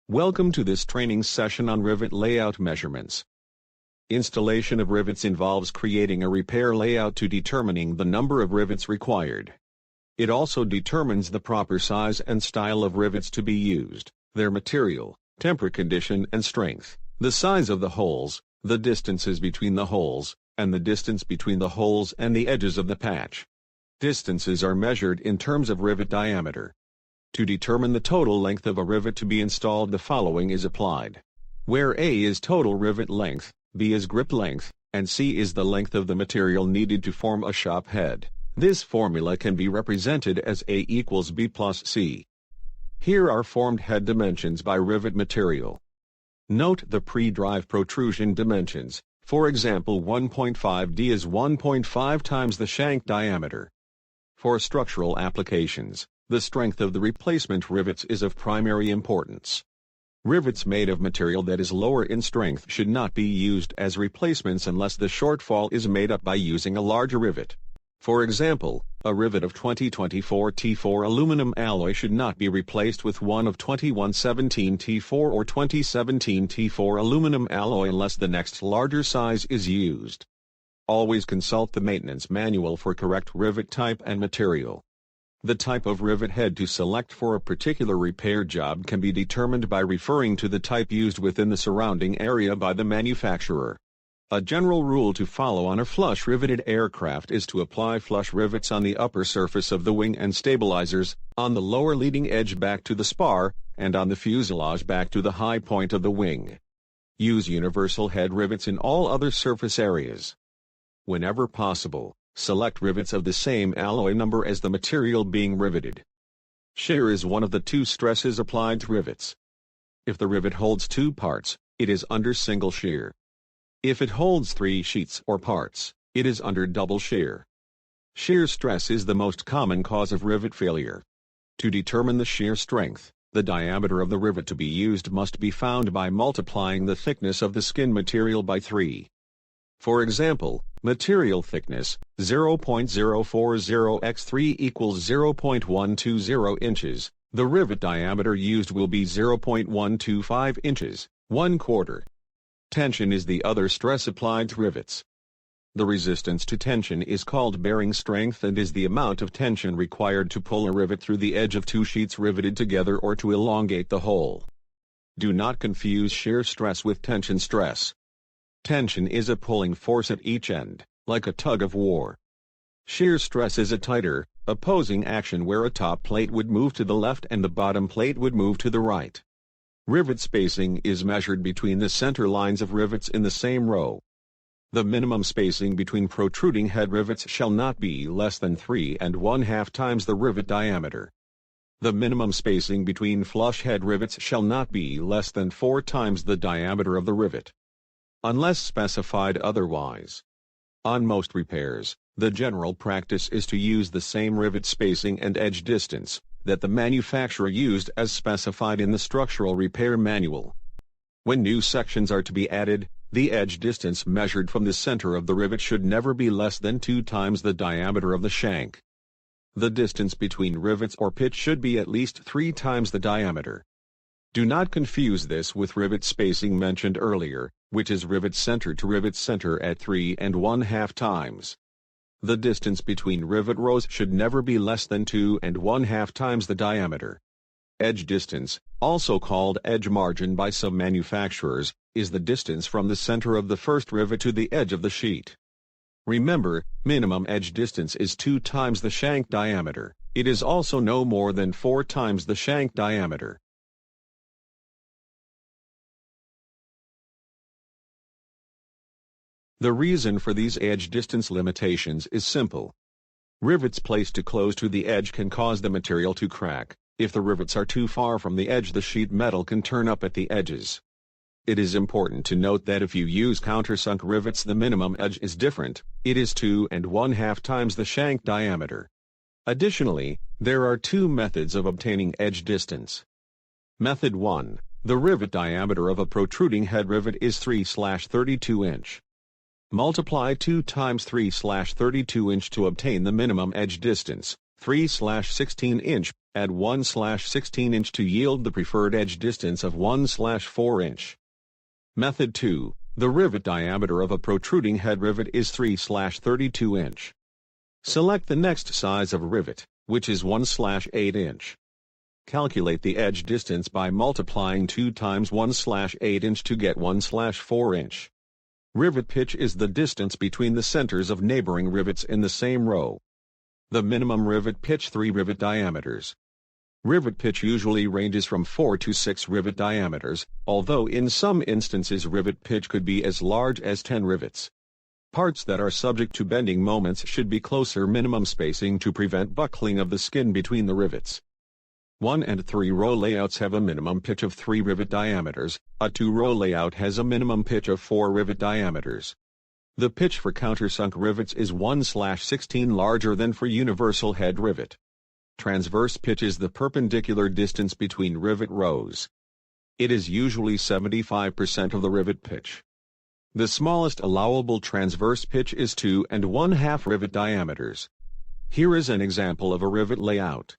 Welcome to this training session on rivet layout measurements. Installation of rivets involves creating a repair layout to determining the number of rivets required. It also determines the proper size and style of rivets to be used, their material, temper condition and strength, the size of the holes, the distances between the holes, and the distance between the holes and the edges of the patch. Distances are measured in terms of rivet diameter. To determine the total length of a rivet to be installed, the following is applied. Where A is total rivet length, B is grip length, and C is the length of the material needed to form a shop head, this formula can be represented as A equals B plus C. Here are formed head dimensions by rivet material. Note the pre-drive protrusion dimensions. For example, 1.5D is 1.5 times the shank diameter. For structural applications, the strength of the replacement rivets is of primary importance. Rivets made of material that is lower in strength should not be used as replacements unless the shortfall is made up by using a larger rivet. For example, a rivet of 2024 T4 aluminum alloy should not be replaced with one of 2117 T4 or 2017 T4 aluminum alloy unless the next larger size is used. Always consult the maintenance manual for correct rivet type and material. The type of rivet head to select for a particular repair job can be determined by referring to the type used within the surrounding area by the manufacturer. A general rule to follow on a flush riveted aircraft is to apply flush rivets on the upper surface of the wing and stabilizers, on the lower leading edge back to the spar, and on the fuselage back to the high point of the wing. Use universal head rivets in all other surface areas. Whenever possible, select rivets of the same alloy number as the material being riveted. Shear is one of the two stresses applied to rivets. If the rivet holds two parts, it is under single shear. If it holds three sheets or parts, it is under double shear. Shear stress is the most common cause of rivet failure. To determine the shear strength, the diameter of the rivet to be used must be found by multiplying the thickness of the skin material by 3. For example, material thickness, 0.040 x 3 equals 0.120 inches, the rivet diameter used will be 0.125 inches, 1/4. Tension is the other stress applied to rivets. The resistance to tension is called bearing strength and is the amount of tension required to pull a rivet through the edge of two sheets riveted together or to elongate the hole. Do not confuse shear stress with tension stress. Tension is a pulling force at each end, like a tug of war. Shear stress is a tighter, opposing action where a top plate would move to the left and the bottom plate would move to the right. Rivet spacing is measured between the center lines of rivets in the same row. The minimum spacing between protruding head rivets shall not be less than 3 1/2 times the rivet diameter. The minimum spacing between flush head rivets shall not be less than 4 times the diameter of the rivet, unless specified otherwise. On most repairs, the general practice is to use the same rivet spacing and edge distance that the manufacturer used as specified in the structural repair manual. When new sections are to be added, the edge distance measured from the center of the rivet should never be less than 2 times the diameter of the shank. The distance between rivets or pitch should be at least 3 times the diameter. Do not confuse this with rivet spacing mentioned earlier, which is rivet center to rivet center at 3 1/2 times. The distance between rivet rows should never be less than 2 1/2 times the diameter. Edge distance, also called edge margin by some manufacturers, is the distance from the center of the first rivet to the edge of the sheet. Remember, minimum edge distance is 2 times the shank diameter. It is also no more than 4 times the shank diameter. The reason for these edge distance limitations is simple. Rivets placed too close to the edge can cause the material to crack. If the rivets are too far from the edge, the sheet metal can turn up at the edges. It is important to note that if you use countersunk rivets, the minimum edge is different. It is 2 1/2 times the shank diameter. Additionally, there are 2 methods of obtaining edge distance. Method 1. The rivet diameter of a protruding head rivet is 3/32 inch. Multiply 2 times 3/32 inch to obtain the minimum edge distance, 3/16 inch, add 1/16 inch to yield the preferred edge distance of 1/4 inch. Method 2. The rivet diameter of a protruding head rivet is 3/32 inch. Select the next size of rivet, which is 1/8 inch. Calculate the edge distance by multiplying 2 times 1/8 inch to get 1/4 inch. Rivet pitch is the distance between the centers of neighboring rivets in the same row. The minimum rivet pitch 3 rivet diameters. Rivet pitch usually ranges from 4 to 6 rivet diameters, although in some instances rivet pitch could be as large as 10 rivets. Parts that are subject to bending moments should be closer minimum spacing to prevent buckling of the skin between the rivets. 1 and 3 row layouts have a minimum pitch of 3 rivet diameters, a 2-row layout has a minimum pitch of 4 rivet diameters. The pitch for countersunk rivets is 1/16 larger than for universal head rivet. Transverse pitch is the perpendicular distance between rivet rows. It is usually 75% of the rivet pitch. The smallest allowable transverse pitch is 2 1/2 rivet diameters. Here is an example of a rivet layout.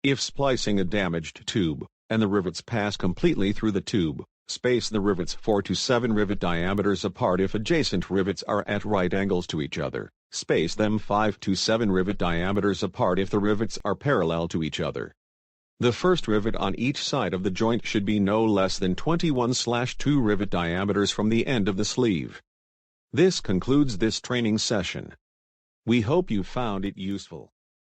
If splicing a damaged tube, and the rivets pass completely through the tube, space the rivets 4 to 7 rivet diameters apart. If adjacent rivets are at right angles to each other, space them 5 to 7 rivet diameters apart if the rivets are parallel to each other. The first rivet on each side of the joint should be no less than 21/2 rivet diameters from the end of the sleeve. This concludes this training session. We hope you found it useful.